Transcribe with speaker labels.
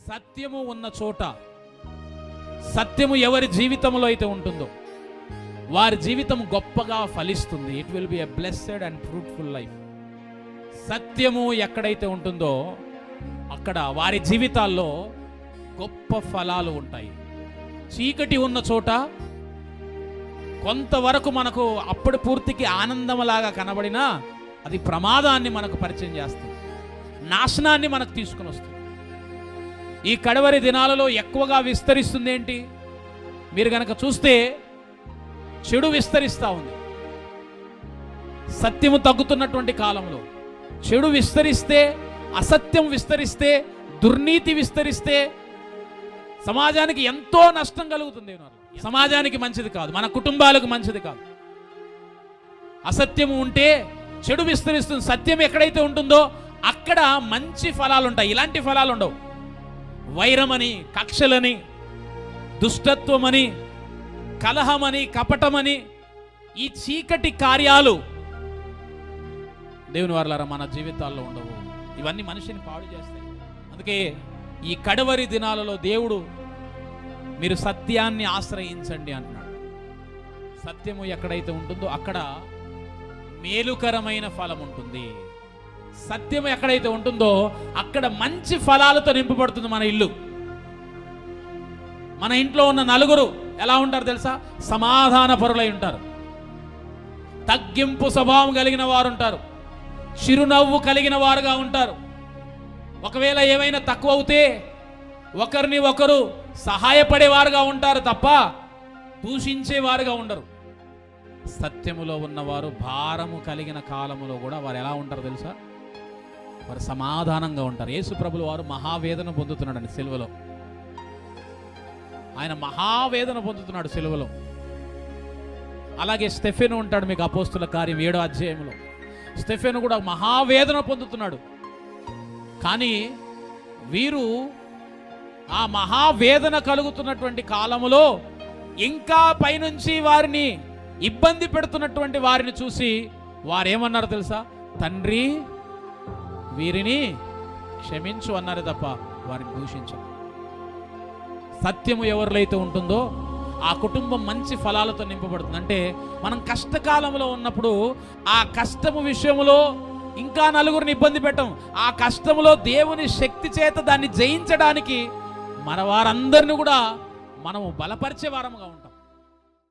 Speaker 1: సత్యము ఉన్న చోట, సత్యము ఎవరి జీవితంలో అయితే ఉంటుందో వారి జీవితం గొప్పగా ఫలిస్తుంది. It will be a blessed and fruitful life. సత్యము ఎక్కడైతే ఉంటుందో అక్కడ వారి జీవితాల్లో గొప్ప ఫలాలు ఉంటాయి. చీకటి ఉన్న చోట కొంతవరకు మనకు అప్పుడు పూర్తికి ఆనందంలాగా కనబడినా అది ప్రమాదాన్ని మనకు పరిచయం చేస్తుంది, నాశనాన్ని మనకు తీసుకుని వస్తుంది. ఈ కడవరి దినాలలో ఎక్కువగా విస్తరిస్తుంది ఏంటి? మీరు గనక చూస్తే చెడు విస్తరిస్తూ ఉంది. సత్యము తగ్గుతున్నటువంటి కాలంలో చెడు విస్తరిస్తే, అసత్యం విస్తరిస్తే, దుర్నీతి విస్తరిస్తే సమాజానికి ఎంతో నష్టం కలుగుతుంది. సమాజానికి మంచిది కాదు, మన కుటుంబాలకు మంచిది కాదు. అసత్యము ఉంటే చెడు విస్తరిస్తుంది. సత్యం ఎక్కడైతే ఉంటుందో అక్కడ మంచి ఫలాలు ఉంటాయి. ఇలాంటి ఫలాలు ఉండవు. వైరమని, కక్షలని, దుష్టత్వమని, కలహమని, కపటమని, ఈ చీకటి కార్యాలు దేవుని వారలారా మన జీవితాల్లో ఉండవు. ఇవన్నీ మనిషిని పాడు చేస్తాయి. అందుకే ఈ కడవరి దినాలలో దేవుడు మీరు సత్యాన్ని ఆశ్రయించండి అంటున్నాడు. సత్యము ఎక్కడైతే ఉంటుందో అక్కడ మేలుకరమైన ఫలం ఉంటుంది. సత్యం ఎక్కడైతే ఉంటుందో అక్కడ మంచి ఫలాలతో నింపబడుతుంది మన ఇల్లు. మన ఇంట్లో ఉన్న నలుగురు ఎలా ఉంటారు తెలుసా? సమాధాన పరులై ఉంటారు, తగ్గింపు స్వభావం కలిగిన వారు ఉంటారు, చిరునవ్వు కలిగిన వారుగా ఉంటారు. ఒకవేళ ఏమైనా తక్కువ అవుతే ఒకరిని ఒకరు సహాయపడేవారుగా ఉంటారు తప్ప దూషించేవారుగా ఉండరు. సత్యములో ఉన్నవారు భారము కలిగిన కాలములో కూడా వారు ఎలా ఉంటారు తెలుసా? వారు సమాధానంగా ఉంటారు. యేసు ప్రభులు వారు మహావేదన పొందుతున్నాడు సిలువలో. ఆయన మహావేదన పొందుతున్నాడు సిలువలో. అలాగే స్టెఫెను ఉంటాడు మీకు అపోస్తుల కార్యం 7వ అధ్యాయంలో. స్టెఫెను కూడా మహావేదన పొందుతున్నాడు. కానీ వీరు ఆ మహావేదన కలుగుతున్నటువంటి కాలములో ఇంకా పైనుంచి వారిని ఇబ్బంది పెడుతున్నటువంటి వారిని చూసి వారేమన్నారు తెలుసా? తండ్రి వీరిని క్షమించు అన్నారు తప్ప వారిని దూషించరు. సత్యము ఎవరిలో ఉంటుందో ఆ కుటుంబం మంచి ఫలాలతో నింపబడుతుంది. అంటే మనం కష్టకాలంలో ఉన్నప్పుడు ఆ కష్టము విషయంలో ఇంకా నలుగురిని ఇబ్బంది పెట్టం. ఆ కష్టములో దేవుని శక్తి చేత దాన్ని జయించడానికి మన వారందరిని కూడా మనము బలపరిచే వారముగా ఉంటాం.